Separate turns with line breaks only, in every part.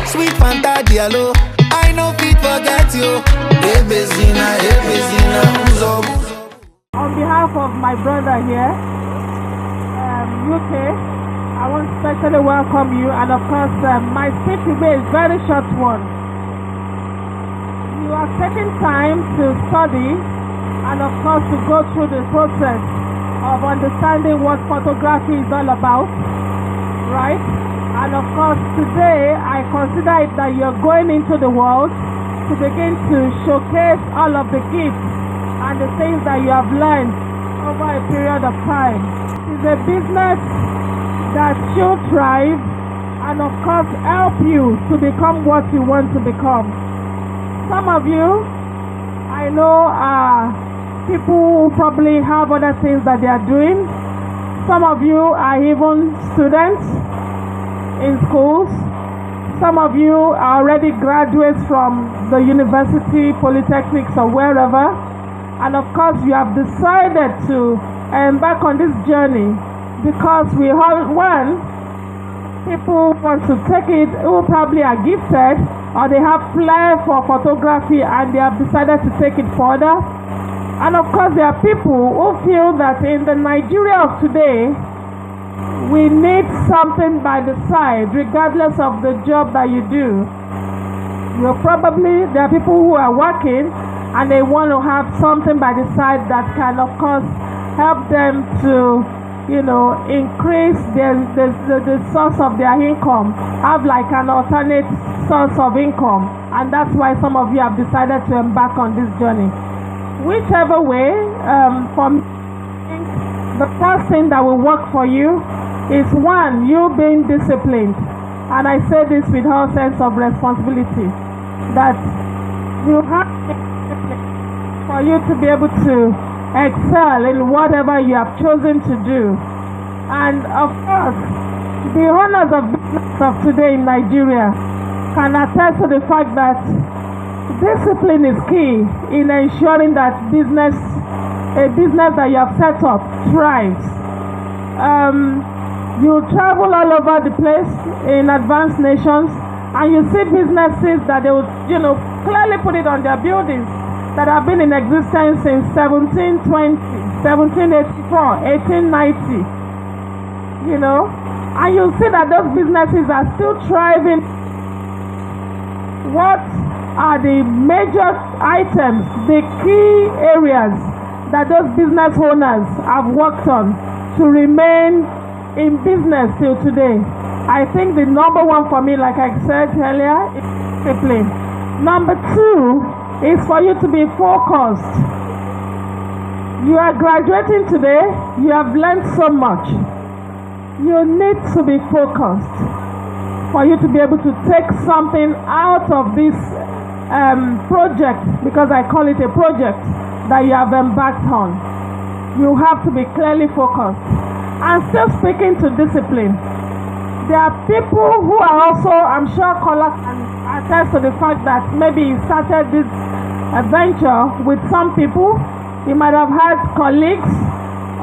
Sweet Fanta Diallo, I know fit forget you. Hey Bezina, Uzo.
On behalf of my brother here, UK, I want to especially welcome you, and of course, my speech today is very short one. You are taking time to study and of course to go through the process of understanding what photography is all about, right? And of course, today I consider it that you're going into the world to begin to showcase all of the gifts and the things that you have learned over a period of time. It's a business that should thrive and of course help you to become what you want to become. Some of you, I know, are people who probably have other things that they are doing. Some of you are even students in schools. Some of you are already graduates from the university, polytechnics, or wherever. And of course, you have decided to embark on this journey because we all, one, people want to take it who probably are gifted or they have flair for photography and they have decided to take it further. And of course, there are people who feel that in the Nigeria of today, we need something by the side, regardless of the job that you do. There are people who are working and they want to have something by the side that can, of course, help them to, increase the source of their income, have like an alternate source of income. And that's why some of you have decided to embark on this journey. Whichever way, for me, the first thing that will work for you is one, you being disciplined. And I say this with all sense of responsibility, that you have for you to be able to excel in whatever you have chosen to do. And of course, the owners of business of today in Nigeria can attest to the fact that discipline is key in ensuring that a business that you have set up thrives. You travel all over the place in advanced nations and you see businesses that they would, clearly put it on their buildings that have been in existence since 1720, 1784, 1890, and you see that those businesses are still thriving. What are the major items, the key areas that those business owners have worked on to remain in business till today? I think the number one for me, like I said earlier, is discipline. Number two is for you to be focused. You are graduating today, you have learned so much. You need to be focused for you to be able to take something out of this project, because I call it a project that you have embarked on. You have to be clearly focused. And still speaking to discipline, there are people who are also, I'm sure Kola can attest to the fact that maybe he started this venture with some people. He might have had colleagues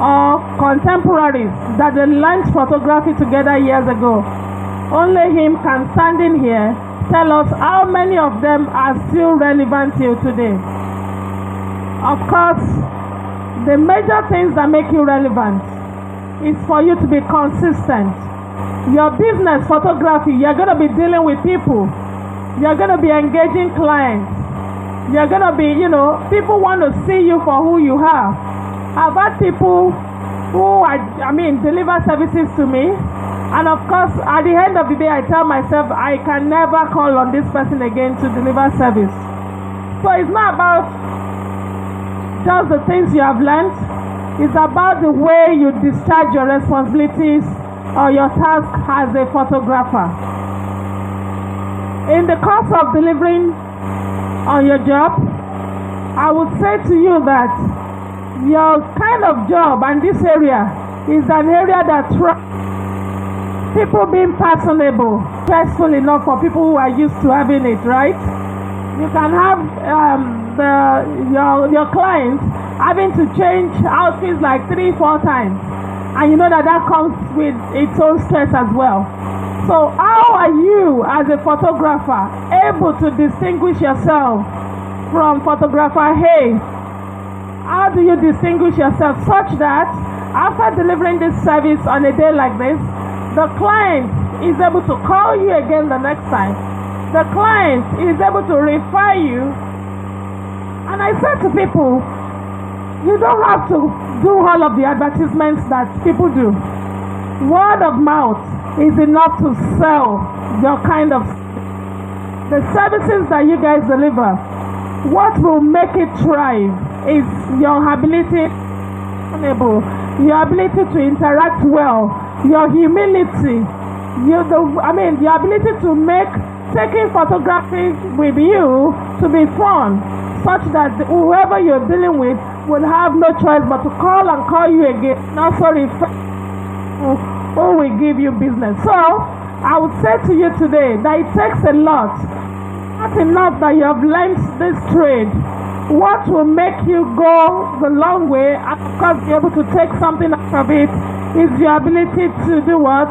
or contemporaries that they learned photography together years ago. Only him can stand in here, tell us how many of them are still relevant till today. Of course, the major things that make you relevant is for you to be consistent. Your business, photography, you're going to be dealing with people. You're going to be engaging clients. You're going to be, people want to see you for who you are. I've had people who, deliver services to me. And of course, at the end of the day, I tell myself, I can never call on this person again to deliver service. So it's not about just the things you have learned. It's about the way you discharge your responsibilities or your task as a photographer. In the course of delivering on your job, I would say to you that your kind of job and this area is an area that people being personable, stressful enough for people who are used to having it, right? You can have your clients having to change outfits like 3-4 times, and you know that comes with its own stress as well. So how are you as a photographer able to distinguish yourself from photographer A? How do you distinguish yourself such that after delivering this service on a day like this, the client is able to call you again the next time? The client is able to refer you. And I said to people, you don't have to do all of the advertisements that people do. Word of mouth is enough to sell your kind of the services that you guys deliver. What will make it thrive is your ability to interact well, your humility, your ability to make taking photography with you to be fun, such that whoever you're dealing with will have no choice but to call you again. No, sorry, who will give you business. So I would say to you today that it takes a lot. Not enough that you have learned this trade. What will make you go the long way and of course be able to take something out of it is your ability to do what?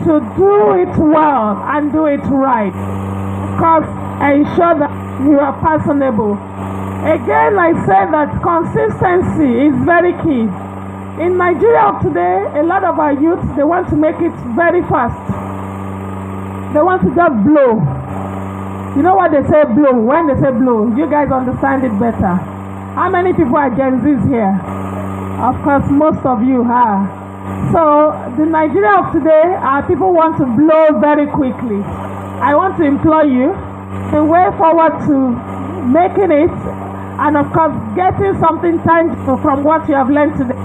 To do it well and do it right. Of course, ensure that you are personable. Again, I say that consistency is very key. In Nigeria of today, a lot of our youth, they want to make it very fast. They want to just blow. You know what they say blow? When they say blow, you guys understand it better. How many people are Gen Zs here? Of course, most of you are. So, the Nigeria of today, our people want to blow very quickly. I want to implore you, the way forward to making it, and of course, getting something tangible from what you have learned today,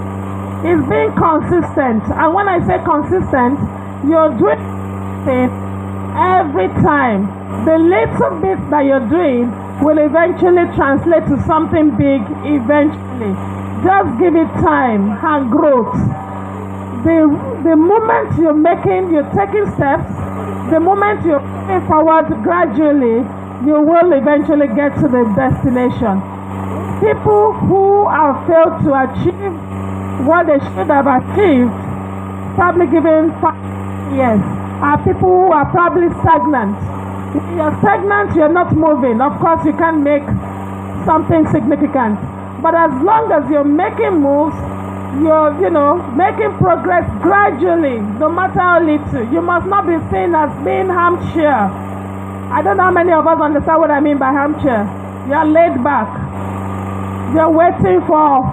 is being consistent. And when I say consistent, you're doing it every time. The little bit that you're doing will eventually translate to something big eventually. Just give it time and growth. The moment you're taking steps, the moment you're moving forward gradually, you will eventually get to the destination. People who have failed to achieve what they should have achieved, probably given 5 years, are people who are probably stagnant. If you're stagnant, you're not moving. Of course, you can't make something significant. But as long as you're making moves, you're, making progress gradually, no matter how little. You must not be seen as being armchair. I don't know how many of us understand what I mean by armchair. You're laid back. You're waiting for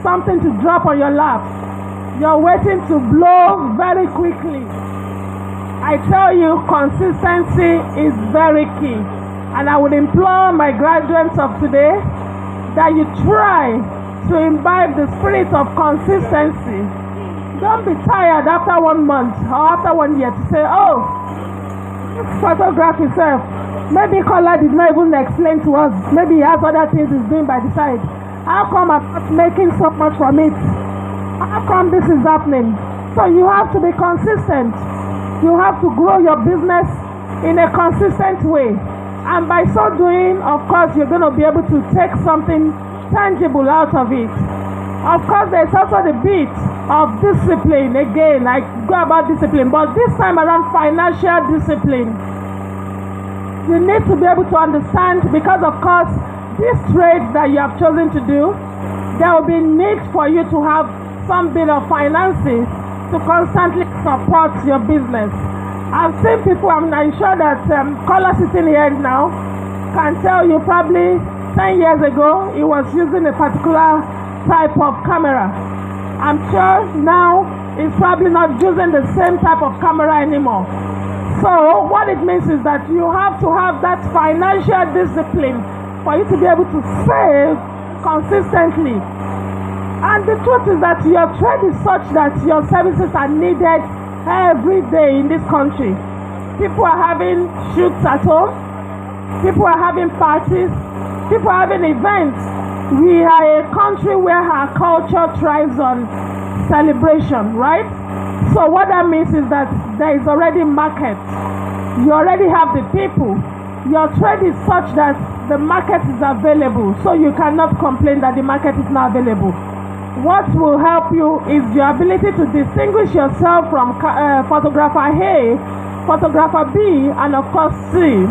something to drop on your lap. You're waiting to blow very quickly. I tell you, consistency is very key. And I would implore my graduates of today that you try to imbibe the spirit of consistency. Don't be tired after 1 month or after 1 year to say, oh, this photograph itself, maybe Kola did not even explain to us. Maybe he has other things he's doing by the side. How come I'm not making so much from it? How come this is happening? So you have to be consistent. You have to grow your business in a consistent way. And by so doing, of course, you're going to be able to take something tangible out of it. Of course, there's also the bit of discipline. Again, I go about discipline, but this time around financial discipline. You need to be able to understand, because of course, this trade that you have chosen to do, there will be need for you to have some bit of finances to constantly support your business. I've seen people, I'm sure that caller sitting here now can tell you probably 10 years ago he was using a particular type of camera. I'm sure now he's probably not using the same type of camera anymore. So what it means is that you have to have that financial discipline for you to be able to save consistently. And the truth is that your trade is such that your services are needed every day in this country. People are having shoots at home. People are having parties. People are having events. We are a country where our culture thrives on celebration, right? So what that means is that there is already market. You already have the people. Your trade is such that the market is available. So you cannot complain that the market is not available. What will help you is your ability to distinguish yourself from photographer A. photographer B, and of course C.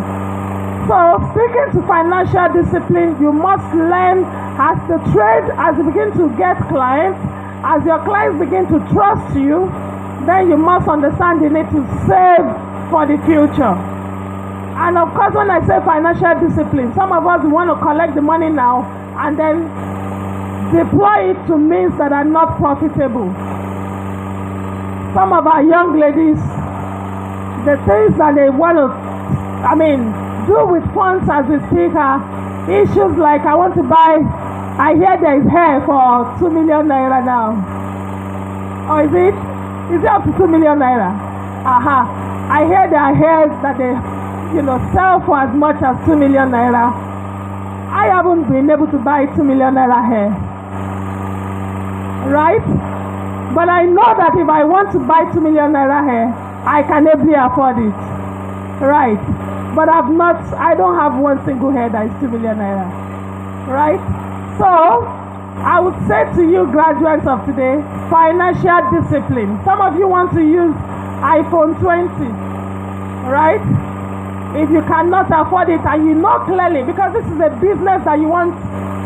So speaking to financial discipline, you must learn as the trade, as you begin to get clients, as your clients begin to trust you, then you must understand you need to save for the future. And of course, when I say financial discipline, some of us want to collect the money now and then deploy it to means that are not profitable. Some of our young ladies, the things that they want to, do with funds as we speak are issues like I hear there is hair for 2 million naira now. Or is it up to 2 million naira? I hear there are hairs that they sell for as much as 2 million naira. I haven't been able to buy 2 million naira hair. Right? But I know that if I want to buy 2 million naira hair, I can ably afford it. Right? But I don't have one single hair that is 2 million naira. Right? So, I would say to you graduates of today, financial discipline. Some of you want to use iPhone 20. Right? If you cannot afford it and you know clearly, because this is a business that you want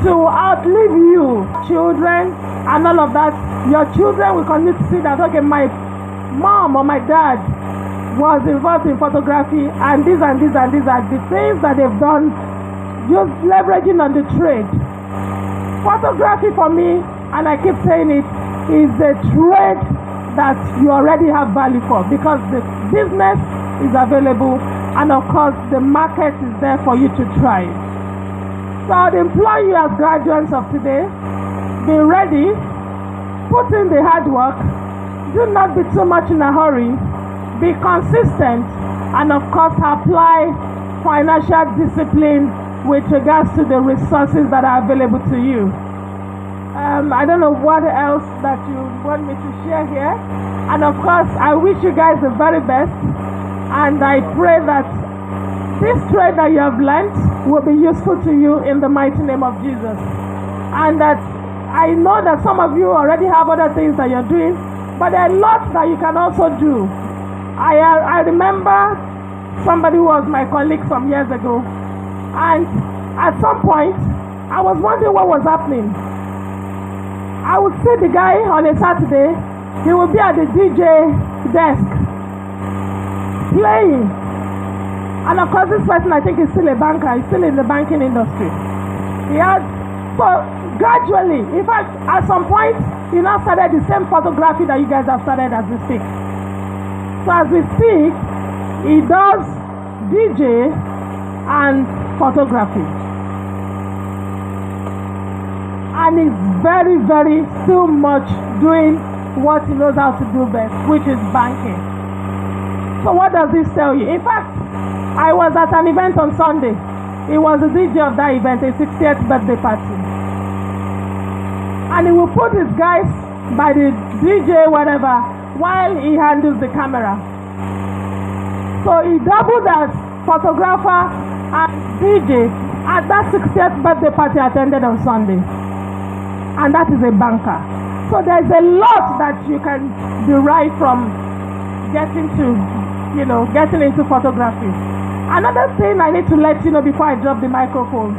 to outlive you, children and all of that, your children will continue to see that, okay, my mom or my dad was involved in photography and these are the things that they've done, just leveraging on the trade. Photography for me, and I keep saying it, is a trade that you already have value for, because the business is available and of course the market is there for you to try. So I would implore you as graduates of today, be ready, put in the hard work, do not be too much in a hurry, be consistent, and of course apply financial discipline with regards to the resources that are available to you. I don't know what else that you want me to share here, and of course I wish you guys the very best, and I pray that this trade that you have learned will be useful to you in the mighty name of Jesus, and that I know that some of you already have other things that you're doing, but there are lots that you can also do. I remember somebody who was my colleague some years ago, and at some point I was wondering what was happening. I would see the guy on a Saturday, he would be at the DJ desk playing, and of course this person, I think, is still a banker, he's still in the banking industry. So gradually, in fact, at some point he now started the same photography that you guys have started as we speak. So as we speak, he does DJ and photography. And he's very, very still much doing what he knows how to do best, which is banking. So what does this tell you? In fact, I was at an event on Sunday. He was the DJ of that event, a 60th birthday party. And he will put his guys by the DJ, whatever, while he handles the camera. So he doubled as photographer and DJ at that 60th birthday party attended on Sunday. And that is a banker. So there's a lot that you can derive from getting into photography. Another thing I need to let you know before I drop the microphone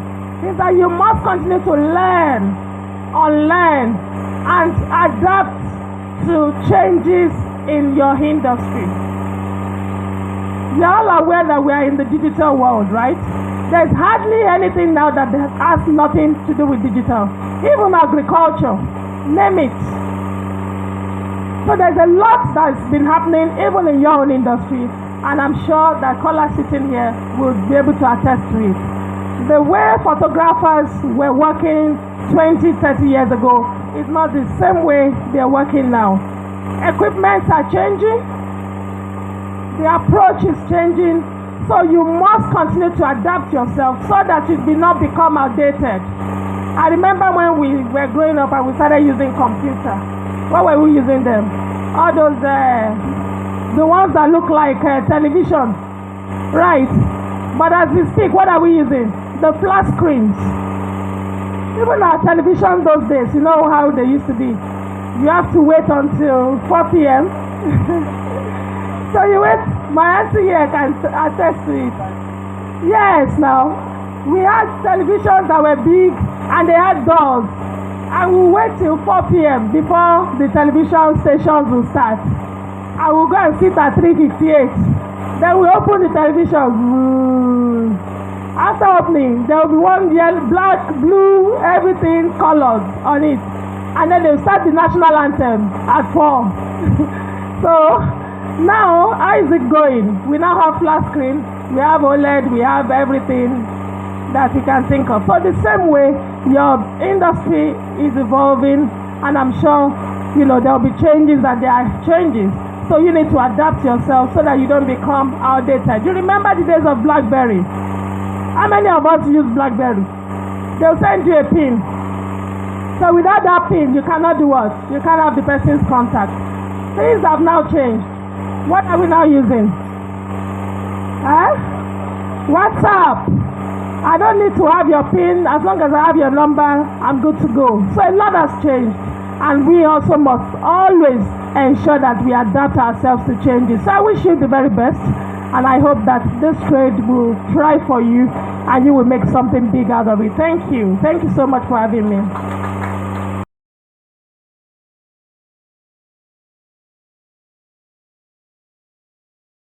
is that you must continue to learn, unlearn, and adapt to changes in your industry. You're all aware that we are in the digital world, right? There's hardly anything now that has nothing to do with digital. Even agriculture, name it. So there's a lot that's been happening even in your own industry, and I'm sure that callers sitting here will be able to attest to it. The way photographers were working 20, 30 years ago is not the same way they're working now. Equipments are changing, the approach is changing, so you must continue to adapt yourself so that it will not become outdated. I remember when we were growing up and we started using computer. What were we using them? All those, the ones that look like television, right? But as we speak, what are we using? The flat screens. Even our television those days, you know how they used to be. You have to wait until 4 p.m. So you My auntie here can attest to it. Yes, now we had televisions that were big and they had doors, and we wait till 4 p.m. before the television stations will start. I will go and sit at 3:58. Then we open the television. After opening, there will be one yellow, black, blue, everything colored on it, and then they start the national anthem at 4. So now, how is it going? We now have flat screen, we have OLED, we have everything that you can think of. So the same way, your industry is evolving, and I'm sure, there will be changes and there are changes. So you need to adapt yourself so that you don't become outdated. You remember the days of BlackBerry? How many of us use BlackBerry? They'll send you a PIN. So without that PIN, you cannot do what? You can't have the person's contact. Things have now changed. What are we now using? WhatsApp. I don't need to have your PIN. As long as I have your number, I'm good to go. So a lot has changed. And we also must always ensure that we adapt ourselves to changes. So I wish you the very best. And I hope that this trade will try for you and you will make something big out of it. Thank you. Thank you so much for having me.